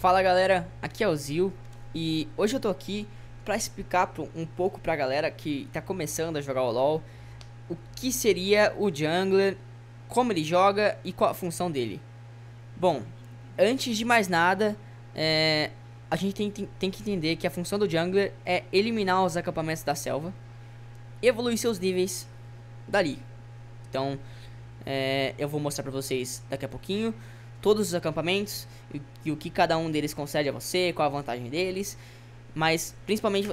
Fala galera, aqui é o Zil e hoje eu tô aqui pra explicar um pouco pra galera que tá começando a jogar o LoL o que seria o Jungler, como ele joga e qual a função dele. Bom, antes de mais nada, a gente tem que entender que a função do Jungler é eliminar os acampamentos da selva, evoluir seus níveis dali. Então, eu vou mostrar pra vocês daqui a pouquinho todos os acampamentos e o que cada um deles concede a você, qual a vantagem deles. Mas, principalmente,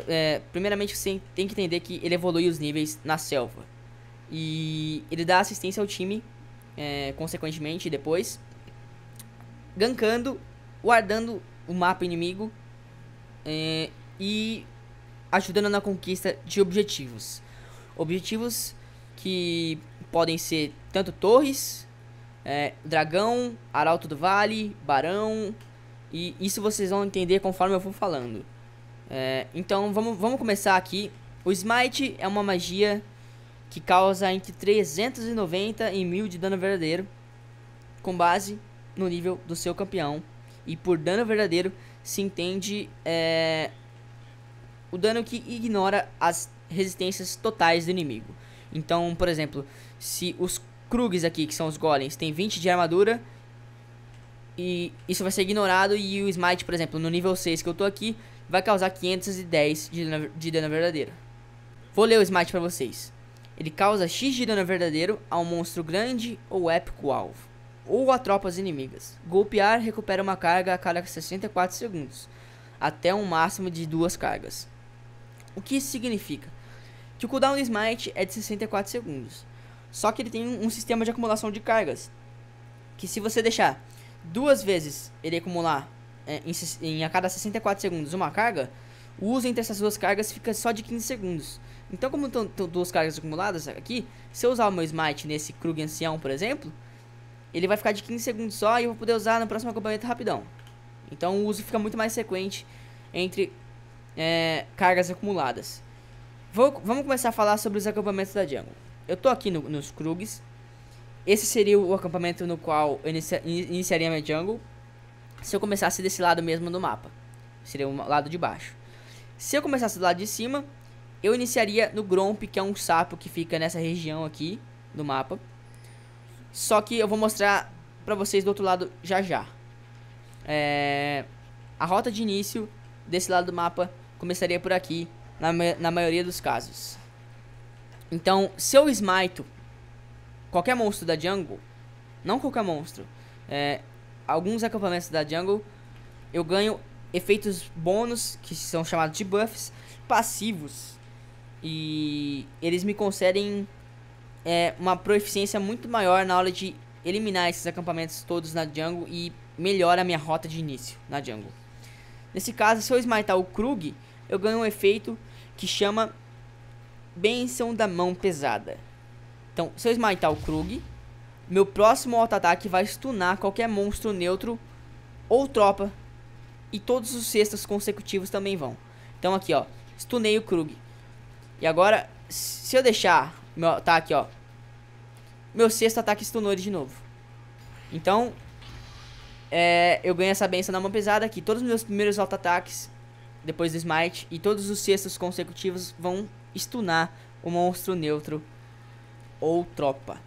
primeiramente você tem que entender que ele evolui os níveis na selva. E ele dá assistência ao time, consequentemente, depois, gankando, guardando o mapa inimigo e ajudando na conquista de objetivos. Objetivos que podem ser tanto torres, dragão, arauto do vale, barão. E isso vocês vão entender conforme eu for falando. Então vamos começar aqui. O Smite é uma magia que causa entre 390 e 1000 de dano verdadeiro, com base no nível do seu campeão. E por dano verdadeiro se entende o dano que ignora as resistências totais do inimigo. Então, por exemplo, se os Krugs aqui, que são os golems, tem 20 de armadura, e isso vai ser ignorado, e o Smite, por exemplo, no nível 6 que eu tô aqui, vai causar 510 de dano verdadeiro. Vou ler o Smite pra vocês. Ele causa X de dano verdadeiro a um monstro grande ou épico alvo, ou a tropas inimigas. Golpear recupera uma carga a cada 64 segundos, até um máximo de 2 cargas. O que isso significa? Que o cooldown do Smite é de 64 segundos. Só que ele tem um sistema de acumulação de cargas, que se você deixar 2 vezes ele acumular em a cada 64 segundos uma carga, o uso entre essas 2 cargas fica só de 15 segundos. Então, como estão 2 cargas acumuladas aqui, se eu usar o meu Smite nesse Krug ancião, por exemplo, ele vai ficar de 15 segundos só e eu vou poder usar no próximo acampamento rapidão. Então o uso fica muito mais sequente entre cargas acumuladas. Vamos começar a falar sobre os acampamentos da jungle. Eu tô aqui nos Krugs. Esse seria o acampamento no qual eu iniciaria minha jungle se eu começasse desse lado mesmo do mapa. Seria o lado de baixo. Se eu começasse do lado de cima, eu iniciaria no Gromp, que é um sapo que fica nessa região aqui do mapa. Só que eu vou mostrar pra vocês do outro lado já já. A rota de início desse lado do mapa começaria por aqui, na maioria dos casos. Então, se eu smite qualquer monstro da jungle, não qualquer monstro, alguns acampamentos da jungle, eu ganho efeitos bônus, que são chamados de buffs, passivos. E eles me concedem uma proficiência muito maior na hora de eliminar esses acampamentos todos na jungle e melhora a minha rota de início na jungle. Nesse caso, se eu smitar o Krug, eu ganho um efeito que chama Bênção da Mão Pesada. Então, se eu smitar o Krug, meu próximo auto-ataque vai stunar qualquer monstro neutro ou tropa, e todos os cestos consecutivos também vão. Então aqui, ó, stunei o Krug. E agora, se eu deixar meu ataque, ó, meu sexto ataque stunou ele de novo. Então, eu ganho essa benção na mão pesada aqui. Todos os meus primeiros auto-ataques, depois do smite, e todos os cestos consecutivos vão stunar o monstro neutro ou tropa.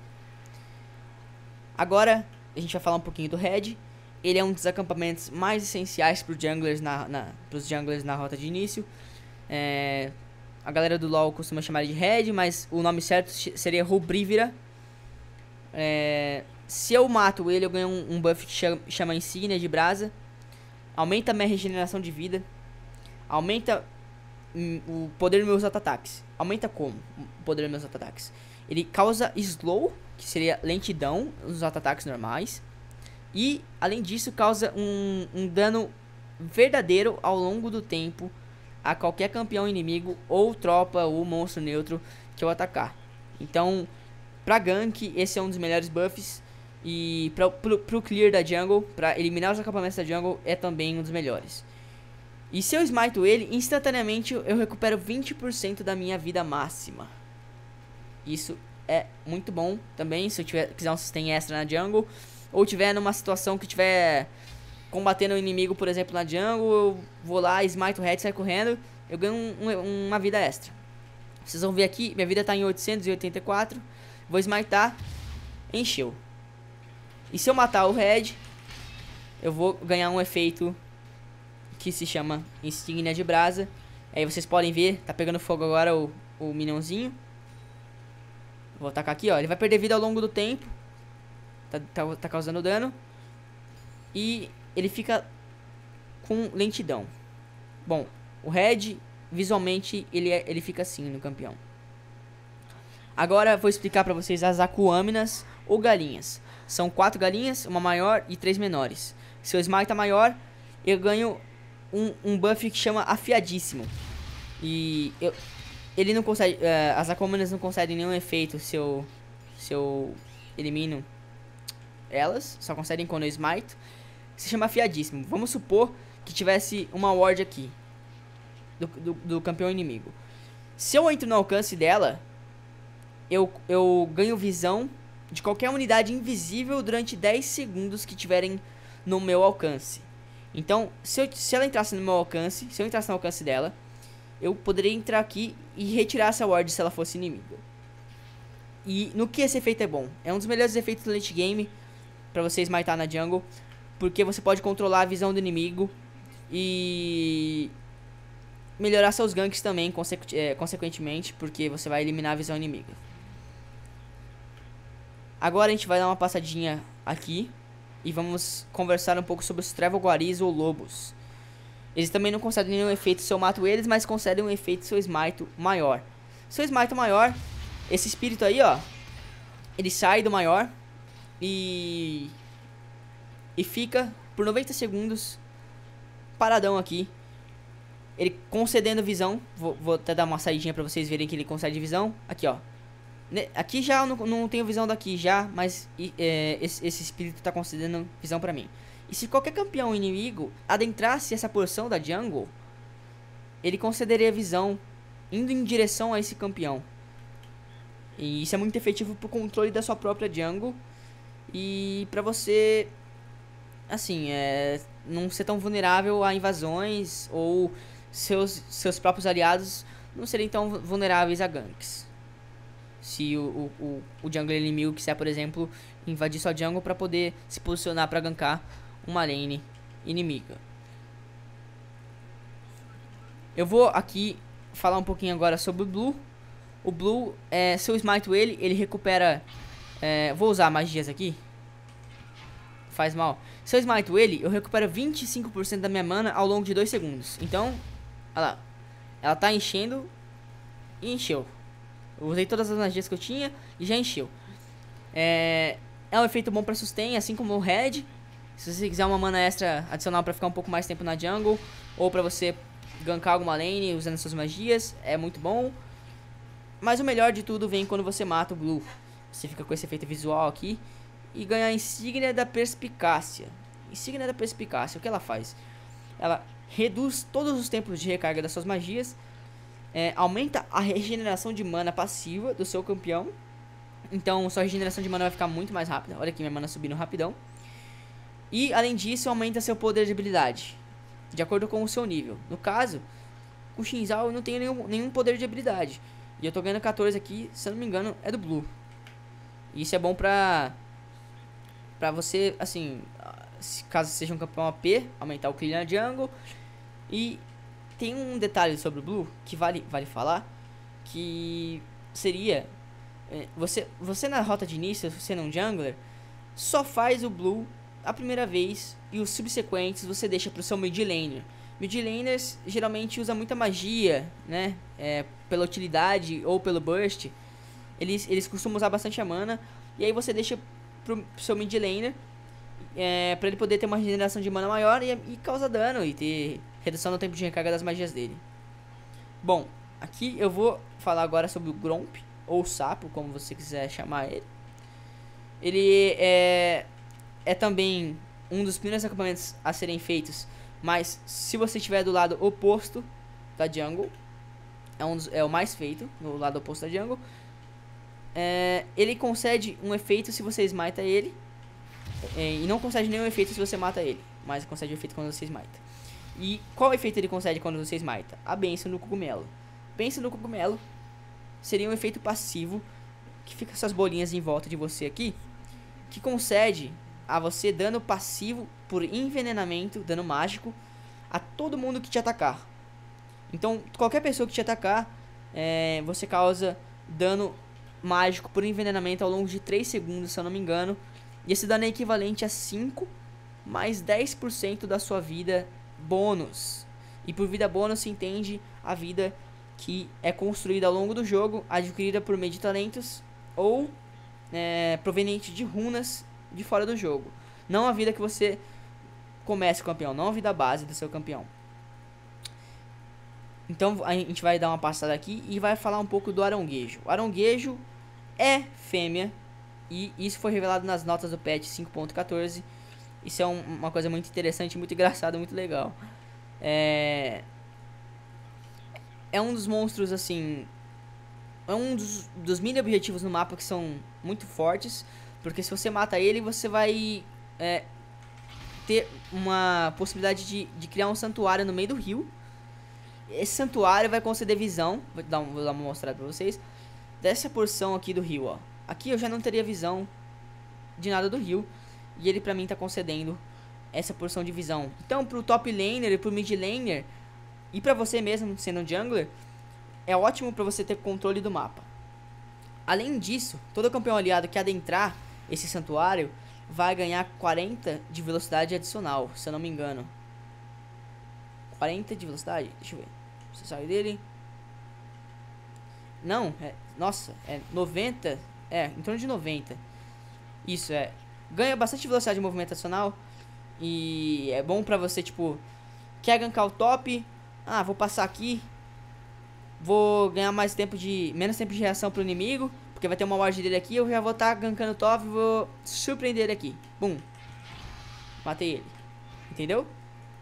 Agora, a gente vai falar um pouquinho do Red. Ele é um dos acampamentos mais essenciais para os junglers na rota de início. A galera do LoL costuma chamar ele de Red, mas o nome certo seria Rubrívera. Se eu mato ele, eu ganho um buff que chama Insígnia de Brasa. Aumenta a minha regeneração de vida. Aumenta o poder dos meus auto-ataques. Aumenta como o poder dos meus auto-ataques? Ele causa slow, que seria lentidão nos auto-ataques normais. E, além disso, causa um dano verdadeiro ao longo do tempo a qualquer campeão inimigo ou tropa ou monstro neutro que eu atacar. Então, pra gank, esse é um dos melhores buffs. E pro clear da jungle, pra eliminar os acampamentos da jungle, é também um dos melhores. E se eu smite ele, instantaneamente eu recupero 20% da minha vida máxima. Isso é muito bom também, se eu quiser um sustain extra na jungle, ou tiver numa situação que tiver combatendo o inimigo, por exemplo, na jungle, eu vou lá, smite o head, sai correndo, eu ganho uma vida extra. Vocês vão ver aqui, minha vida tá em 884, vou smitar, encheu. E se eu matar o head, eu vou ganhar um efeito que se chama Insígnia de Brasa. Aí vocês podem ver, tá pegando fogo agora o minionzinho. Vou atacar aqui, ó, ele vai perder vida ao longo do tempo. Tá causando dano. E ele fica com lentidão. Bom, o Red, visualmente, ele fica assim no campeão. Agora vou explicar pra vocês as Acuâminas ou galinhas. São 4 galinhas, uma maior e 3 menores. Se eu smite a maior, eu ganho um buff que chama Afiadíssimo. E ele não consegue, as Acuâminas não concedem nenhum efeito se eu elimino elas. Só concedem quando eu smite. Se chama Afiadíssimo. Vamos supor que tivesse uma ward aqui do campeão inimigo. Se eu entro no alcance dela, eu ganho visão de qualquer unidade invisível durante 10 segundos que tiverem no meu alcance. Então, se ela entrasse no meu alcance, se eu entrasse no alcance dela, eu poderia entrar aqui e retirar essa ward se ela fosse inimiga. E no que esse efeito é bom? É um dos melhores efeitos do late game pra você smitar na jungle, porque você pode controlar a visão do inimigo e melhorar seus ganks também, consequentemente, porque você vai eliminar a visão inimiga. Agora a gente vai dar uma passadinha aqui e vamos conversar um pouco sobre os Trevoguaris ou Lobos. Eles também não concedem nenhum efeito se eu mato eles, mas concedem um efeito se eu smite maior. Se eu smite maior, esse espírito aí, ó, ele sai do maior e fica por 90 segundos paradão aqui. Ele concedendo visão. Vou até dar uma saidinha pra vocês verem que ele concede visão. Aqui, ó. Aqui já eu não tenho visão daqui já, mas esse espírito tá concedendo visão pra mim. E se qualquer campeão inimigo adentrasse essa porção da jungle, ele concederia visão indo em direção a esse campeão. E isso é muito efetivo pro controle da sua própria jungle e pra você, assim, não ser tão vulnerável a invasões, ou seus próprios aliados não serem tão vulneráveis a ganks. Se o jungler inimigo quiser, por exemplo, invadir sua jungle para poder se posicionar para gankar uma lane inimiga. Eu vou aqui falar um pouquinho agora sobre o Blue. O Blue, se eu smite ele recupera... vou usar magias aqui. Faz mal. Se eu smite ele, eu recupero 25% da minha mana ao longo de 2 segundos. Então, olha lá. Ela tá enchendo e encheu. Eu usei todas as magias que eu tinha e já encheu. É um efeito bom pra sustain, assim como o Red. Se você quiser uma mana extra adicional pra ficar um pouco mais tempo na jungle, ou pra você gankar alguma lane usando suas magias, é muito bom. Mas o melhor de tudo vem quando você mata o Blue. Você fica com esse efeito visual aqui e ganha a Insígnia da Perspicácia. Insígnia da Perspicácia, o que ela faz? Ela reduz todos os tempos de recarga das suas magias, aumenta a regeneração de mana passiva do seu campeão. Então sua regeneração de mana vai ficar muito mais rápida. Olha aqui minha mana subindo rapidão. E além disso aumenta seu poder de habilidade, de acordo com o seu nível. No caso, com o Xin Zhao eu não tenho nenhum poder de habilidade. E eu tô ganhando 14 aqui, se eu não me engano é do Blue. E isso é bom pra você, assim, caso seja um campeão AP, aumentar o clear na jungle. E tem um detalhe sobre o Blue que vale falar, que seria... Você na rota de início, você não jungler, só faz o Blue a primeira vez e os subsequentes você deixa pro seu mid laner. Mid laners geralmente usa muita magia, né? Pela utilidade ou pelo burst. Eles costumam usar bastante a mana. E aí você deixa pro seu mid laner, pra ele poder ter uma regeneração de mana maior e causar dano e ter redução no tempo de recarga das magias dele. Bom, aqui eu vou falar agora sobre o Gromp, ou Sapo, como você quiser chamar ele. Ele é também um dos primeiros acampamentos a serem feitos, mas se você estiver do lado oposto da jungle, é o mais feito, no lado oposto da jungle. Ele concede um efeito se você smita ele, e não concede nenhum efeito se você mata ele. mas concede o efeito quando você smita. E qual efeito ele concede quando você smita? A bênção no cogumelo. Bênção no cogumelo seria um efeito passivo que fica essas bolinhas em volta de você aqui, que concede a você dano passivo por envenenamento, dano mágico, a todo mundo que te atacar. Então, qualquer pessoa que te atacar, você causa dano mágico por envenenamento ao longo de 3 segundos, se eu não me engano. E esse dano é equivalente a 5 mais 10% da sua vida bônus. E por vida bônus se entende a vida que é construída ao longo do jogo, adquirida por meio de talentos ou proveniente de runas de fora do jogo. Não a vida que você começa o campeão, não a vida base do seu campeão. Então a gente vai dar uma passada aqui e vai falar um pouco do aronguejo. O aronguejo é fêmea e isso foi revelado nas notas do patch 5.14. Isso é uma coisa muito interessante, muito engraçada, muito legal. É um dos monstros, assim, é um dos mini objetivos no mapa que são muito fortes, porque se você mata ele, você vai ter uma possibilidade de criar um santuário no meio do rio. Esse santuário vai conceder visão, vou dar uma mostrada pra vocês, dessa porção aqui do rio, ó. Aqui eu já não teria visão de nada do rio, e ele pra mim tá concedendo essa porção de visão. Então pro top laner e pro mid laner, e pra você mesmo sendo um jungler, é ótimo pra você ter controle do mapa. Além disso, todo campeão aliado que adentrar esse santuário vai ganhar 40 de velocidade adicional, se eu não me engano. 40 de velocidade? Deixa eu ver. Você sai dele. Não, nossa, 90. Em torno de 90. Isso, ganha bastante velocidade de movimento adicional. E é bom pra você, tipo, quer gankar o top. Ah, vou passar aqui. Vou ganhar menos tempo de reação pro inimigo, porque vai ter uma ward dele aqui. Eu já vou estar gankando o top e vou surpreender ele aqui. Bum. Matei ele. Entendeu?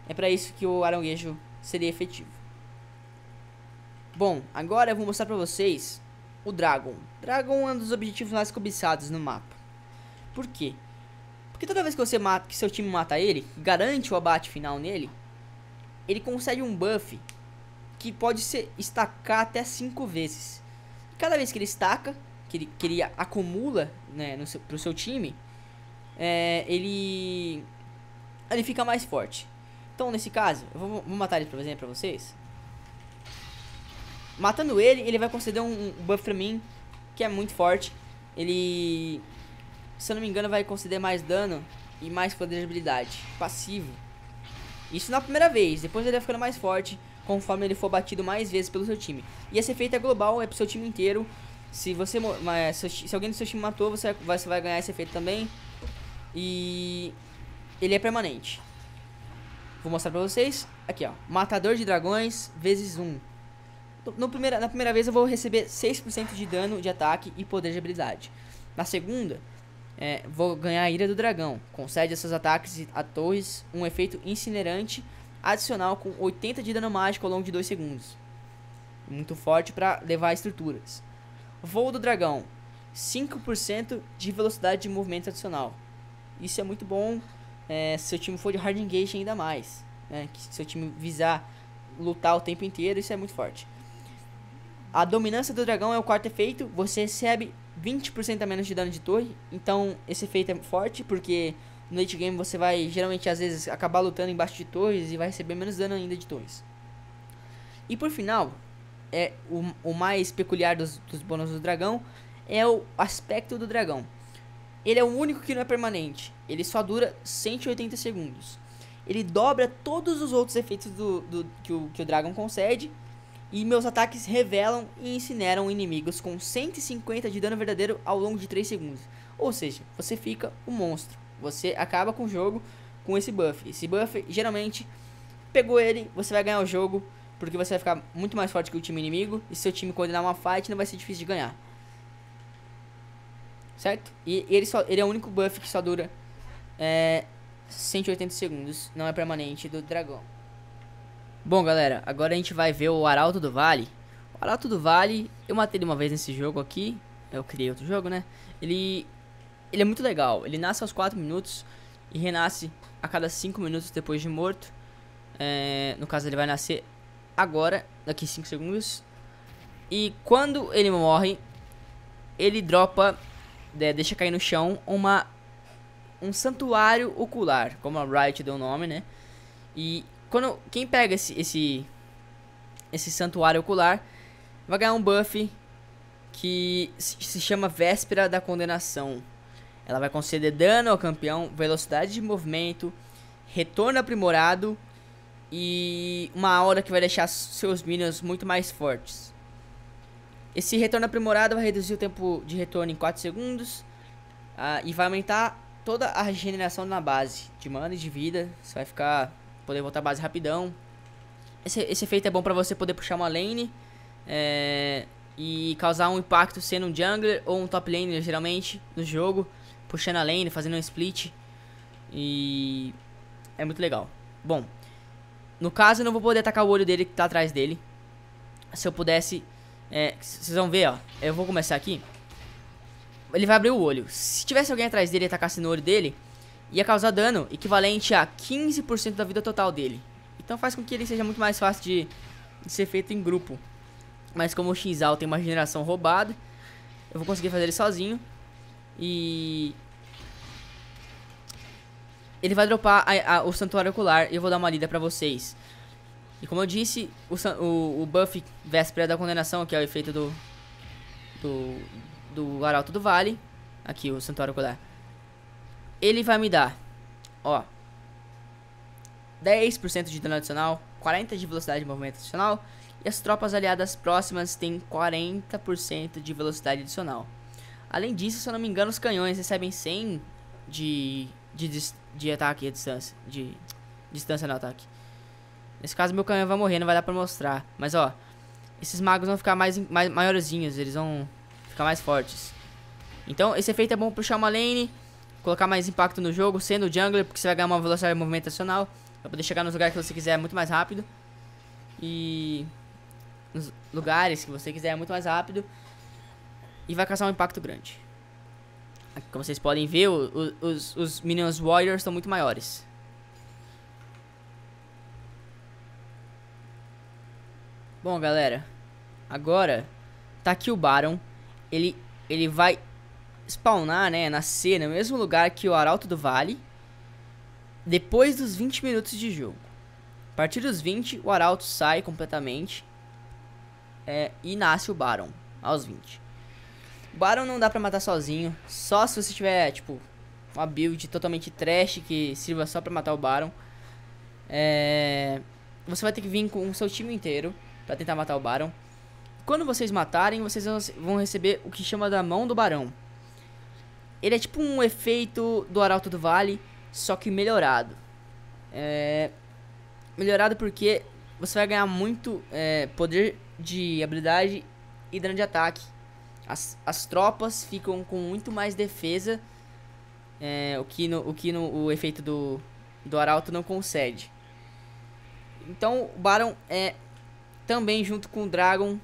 É pra isso que o aronguejo seria efetivo. Bom, agora eu vou mostrar pra vocês o Dragon. Dragon é um dos objetivos mais cobiçados no mapa. Por quê? Porque toda vez que seu time mata ele, garante o abate final nele, ele concede um buff que pode ser estacar até 5 vezes. Cada vez que ele estaca, que ele acumula, né, pro seu time, ele fica mais forte. Então nesse caso, eu vou matar ele, por exemplo, pra vocês. Matando ele, ele vai conceder um buff pra mim, que é muito forte. Ele, se eu não me engano, vai conceder mais dano e mais poder de habilidade passivo. Isso na primeira vez, depois ele vai ficando mais forte conforme ele for batido mais vezes pelo seu time. E esse efeito é global, é pro seu time inteiro. Se alguém do seu time matou, você vai ganhar esse efeito também. E ele é permanente. Vou mostrar pra vocês. Aqui, ó. Matador de dragões vezes 1. Na primeira vez eu vou receber 6% de dano de ataque e poder de habilidade. Na segunda, vou ganhar a ira do dragão. Concede a seus ataques a torres um efeito incinerante adicional com 80 de dano mágico ao longo de 2 segundos. Muito forte para levar estruturas. Voo do dragão. 5% de velocidade de movimento adicional. Isso é muito bom se seu time for de hard engage ainda mais. Que seu time visar lutar o tempo inteiro, isso é muito forte. A dominância do dragão é o quarto efeito. Você recebe 20% a menos de dano de torre. Então esse efeito é forte, porque no late game você vai geralmente às vezes acabar lutando embaixo de torres e vai receber menos dano ainda de torres. E por final, o mais peculiar dos bônus do dragão é o aspecto do dragão. Ele é o único que não é permanente. Ele só dura 180 segundos. Ele dobra todos os outros efeitos que o dragão concede. E meus ataques revelam e incineram inimigos com 150 de dano verdadeiro ao longo de 3 segundos. Ou seja, você fica um monstro. Você acaba com o jogo com esse buff. Esse buff, geralmente, pegou ele, você vai ganhar o jogo, porque você vai ficar muito mais forte que o time inimigo. E seu time coordenar uma fight não vai ser difícil de ganhar. Certo? E ele é o único buff que só dura 180 segundos. Não é permanente do dragão. Bom, galera, agora a gente vai ver o Arauto do Vale. O Arauto do Vale, eu matei ele uma vez nesse jogo aqui. Eu criei outro jogo, né? Ele é muito legal. Ele nasce aos 4 minutos e renasce a cada 5 minutos depois de morto. No caso, ele vai nascer agora, daqui 5 segundos. E quando ele morre, ele dropa, deixa cair no chão um santuário ocular, como a Riot deu o nome, né? E quem pega esse santuário ocular vai ganhar um buff que se chama Véspera da Condenação. Ela vai conceder dano ao campeão, velocidade de movimento, retorno aprimorado e uma aura que vai deixar seus minions muito mais fortes. Esse retorno aprimorado vai reduzir o tempo de retorno em 4 segundos e vai aumentar toda a regeneração na base de mana e de vida. Você vai poder voltar à base rapidão. Esse efeito é bom pra você poder puxar uma lane e causar um impacto sendo um jungler ou um top laner geralmente no jogo, puxando a lane, fazendo um split. E é muito legal. Bom, no caso eu não vou poder atacar o olho dele que tá atrás dele. Se eu pudesse, vocês vão ver, ó. Eu vou começar aqui. Ele vai abrir o olho. Se tivesse alguém atrás dele e atacasse no olho dele, ia causar dano equivalente a 15% da vida total dele. Então faz com que ele seja muito mais fácil de ser feito em grupo. Mas como o Xal tem uma regeneração roubada, eu vou conseguir fazer ele sozinho. E ele vai dropar o santuário ocular. E eu vou dar uma lida pra vocês. E como eu disse, o buff Véspera da Condenação, que é o efeito do Arauto do Vale. Aqui, o santuário ocular. Ele vai me dar, ó, 10% de dano adicional, 40% de velocidade de movimento adicional. E as tropas aliadas próximas têm 40% de velocidade adicional. Além disso, se eu não me engano, os canhões recebem 100 de ataque à distância. De distância no ataque. Nesse caso, meu canhão vai morrer, não vai dar pra mostrar. Mas, ó, esses magos vão ficar maiorzinhos, eles vão ficar mais fortes. Então, esse efeito é bom puxar uma lane, colocar mais impacto no jogo, sendo jungler, porque você vai ganhar uma velocidade de movimento adicional. Pra poder chegar nos lugares que você quiser muito mais rápido. E nos lugares que você quiser muito mais rápido. E vai causar um impacto grande. Aqui, como vocês podem ver, os Minions Warriors estão muito maiores. Bom, galera, agora tá aqui o Baron. Ele vai spawnar, né, nascer no mesmo lugar que o Arauto do Vale, depois dos 20 minutos de jogo. A partir dos 20, o Arauto sai completamente e nasce o Baron aos 20. O Baron não dá pra matar sozinho, só se você tiver, tipo, uma build totalmente trash que sirva só pra matar o Baron. Você vai ter que vir com o seu time inteiro pra tentar matar o Baron. Quando vocês matarem, vocês vão receber o que chama da Mão do Barão. Ele é tipo um efeito do Arauto do Vale, só que melhorado. Melhorado porque você vai ganhar muito poder de habilidade e dano de ataque. As tropas ficam com muito mais defesa, o que o efeito do Arauto não concede. Então o Baron é também, junto com o Dragon,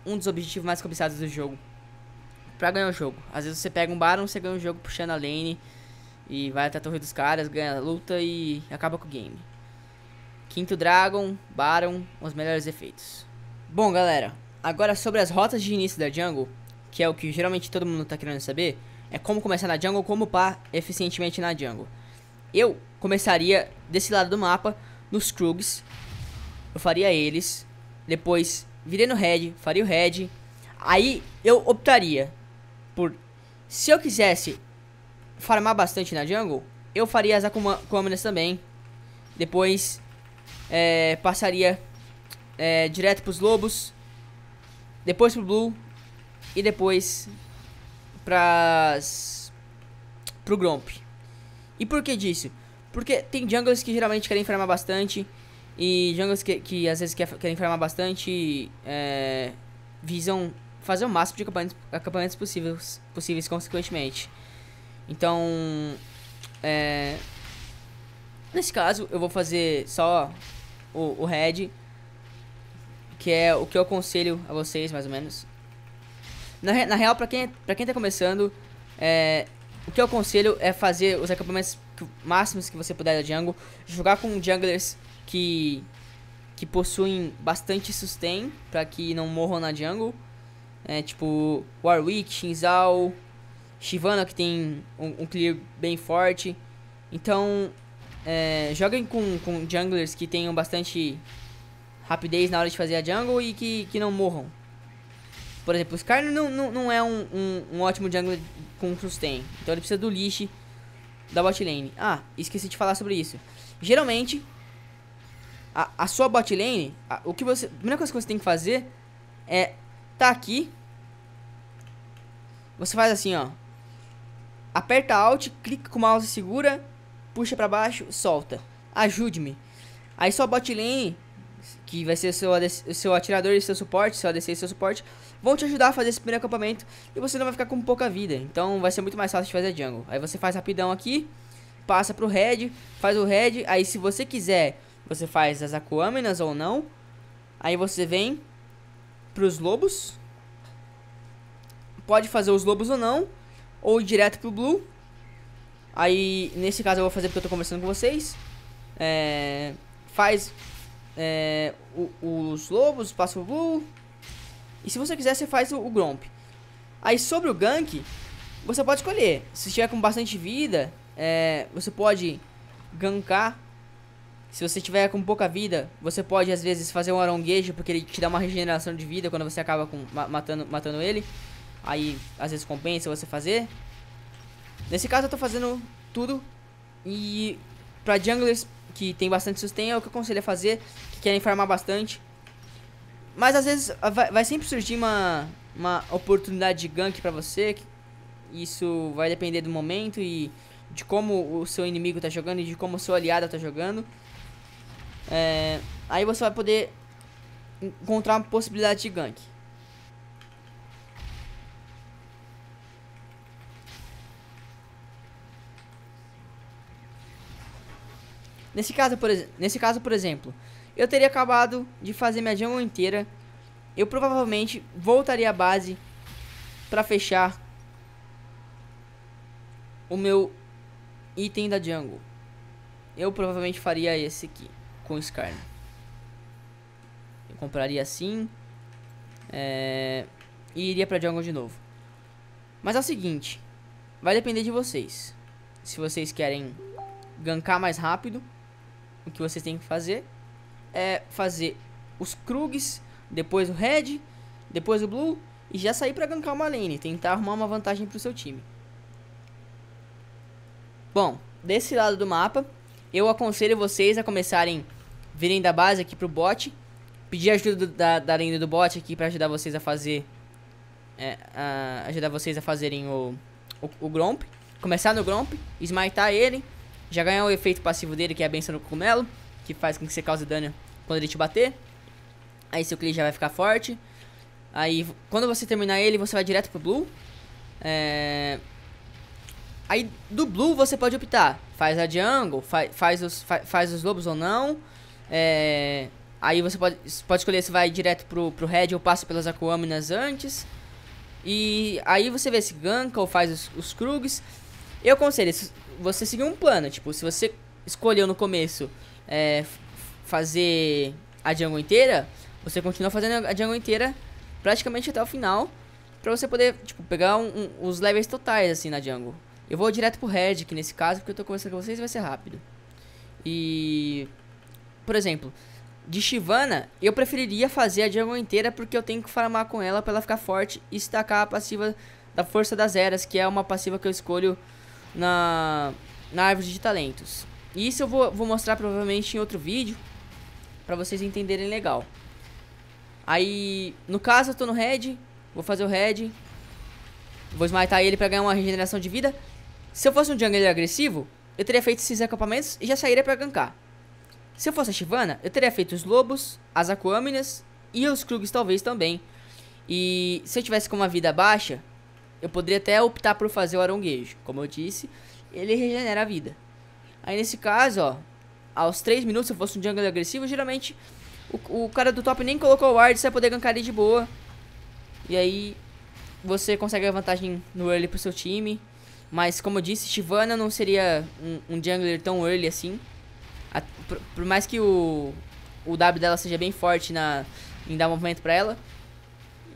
um dos objetivos mais cobiçados do jogo. Pra ganhar o jogo. Às vezes você pega um Baron, você ganha o jogo puxando a lane e vai até a torre dos caras, ganha a luta e acaba com o game. Quinto Dragon, Baron, os melhores efeitos. Bom, galera, agora sobre as rotas de início da jungle, que é o que geralmente todo mundo tá querendo saber, é como começar na jungle, como upar eficientemente na jungle. Eu começaria desse lado do mapa, nos Krugs. Eu faria eles. Depois virei no Red, faria o Red. Aí eu optaria por, se eu quisesse farmar bastante na jungle, eu faria as Akumanas também. Depois passaria direto pros lobos, depois pro Blue e depois pro Gromp. E por que disso? Porque tem junglers que geralmente querem farmar bastante, e junglers que às vezes querem farmar bastante visam fazer o máximo de acampamentos possíveis consequentemente. Então, nesse caso, eu vou fazer só o Red, que é o que eu aconselho a vocês, mais ou menos. Na real, pra quem tá começando, o que eu aconselho é fazer os acampamentos máximos que você puder da jungle. Jogar com junglers que possuem bastante sustain, pra que não morram na jungle. Tipo Warwick, Xin Zhao, Shyvana, que tem um clear bem forte. Então, joguem com junglers que tenham bastante rapidez na hora de fazer a jungle e que não morram. Por exemplo, o Skarner não é um ótimo jungler com sustain. Então ele precisa do leash da bot lane. Ah, esqueci de falar sobre isso. Geralmente, a sua bot lane, a primeira coisa que você tem que fazer é tá aqui. Você faz assim, ó. Aperta Alt, clica com o mouse, segura, puxa pra baixo, solta. Ajude-me. Aí sua bot lane, que vai ser o seu atirador e seu suporte, seu ADC e seu suporte, vão te ajudar a fazer esse primeiro acampamento e você não vai ficar com pouca vida. Então vai ser muito mais fácil de fazer a jungle. Aí você faz rapidão aqui, passa pro red, faz o red. Aí se você quiser, você faz as Aquaminas ou não. Aí você vem pros lobos. Pode fazer os lobos ou não, ou ir direto pro blue. Aí nesse caso eu vou fazer porque eu tô conversando com vocês. Faz os lobos, passa o blue. E se você quiser, você faz o Gromp. Aí sobre o gank, você pode escolher. Se estiver com bastante vida, você pode gankar. Se você tiver com pouca vida, você pode às vezes fazer um aronguejo, porque ele te dá uma regeneração de vida quando você acaba matando ele. Aí às vezes compensa você fazer. Nesse caso eu tô fazendo tudo. E pra junglers que tem bastante sustain é o que eu aconselho a fazer, que querem farmar bastante. Mas às vezes vai sempre surgir uma oportunidade de gank pra você. Isso vai depender do momento e de como o seu inimigo tá jogando e de como o seu aliado tá jogando. Aí você vai poder encontrar uma possibilidade de gank. Nesse caso, por exemplo, eu teria acabado de fazer minha jungle inteira. Eu provavelmente voltaria à base pra fechar o meu item da jungle. Eu provavelmente faria esse aqui com o Skarner. Eu compraria assim e iria pra jungle de novo. Mas é o seguinte, vai depender de vocês. Se vocês querem gankar mais rápido, o que vocês têm que fazer é fazer os Krugs, depois o red, depois o blue e já sair pra gankar uma lane, tentar arrumar uma vantagem pro seu time. Bom, desse lado do mapa, eu aconselho vocês a começarem virem da base aqui pro bot, pedir ajuda da lane do bot aqui pra ajudar vocês a fazer fazerem o Gromp, começar no Gromp, smitar ele, já ganhar o efeito passivo dele, que é a benção no cogumelo, que faz com que você cause dano quando ele te bater. Aí seu clear já vai ficar forte. Aí quando você terminar ele, você vai direto pro blue. Aí do blue você pode optar, faz a jungle, faz os lobos ou não. Aí você pode escolher se vai direto pro red ou passa pelas Aquaminas antes. E aí você vê se ganka ou faz os Krugs. Eu aconselho você seguir um plano, tipo, se você escolheu no começo fazer a jungle inteira, você continua fazendo a jungle inteira praticamente até o final, pra você poder, tipo, pegar os levels totais, assim, na jungle. Eu vou direto pro red aqui nesse caso, porque eu tô conversando com vocês e vai ser rápido. E, por exemplo, de Shyvana, eu preferiria fazer a jungle inteira, porque eu tenho que farmar com ela pra ela ficar forte e estacar a passiva da Força das Eras, que é uma passiva que eu escolho na árvore de talentos. E isso eu vou mostrar provavelmente em outro vídeo, pra vocês entenderem legal. Aí, no caso eu tô no red, vou fazer o red, vou smitar ele pra ganhar uma regeneração de vida. Se eu fosse um jungler agressivo, eu teria feito esses acampamentos e já sairia pra gankar. Se eu fosse a Shyvana, eu teria feito os lobos, as Aquaminas e os Krugs talvez também. E se eu tivesse com uma vida baixa, eu poderia até optar por fazer o aronguejo. Como eu disse, ele regenera a vida. Aí nesse caso, ó, aos 3 minutos, se eu fosse um jungler agressivo, geralmente o cara do top nem colocou o ward, você vai poder gankar ele de boa. E aí você consegue a vantagem no early pro seu time. Mas como eu disse, Shyvana não seria um jungler tão early assim. Por mais que o W dela seja bem forte em dar movimento pra ela.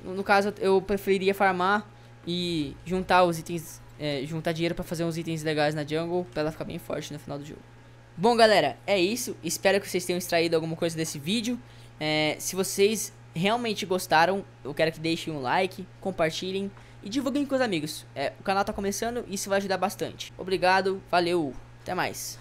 No caso, eu preferiria farmar e juntar os itens, juntar dinheiro pra fazer uns itens legais na jungle, pra ela ficar bem forte no final do jogo. Bom, galera, é isso. Espero que vocês tenham extraído alguma coisa desse vídeo. Se vocês realmente gostaram, eu quero que deixem um like, compartilhem e divulguem com os amigos. O canal tá começando e isso vai ajudar bastante. Obrigado, valeu, até mais.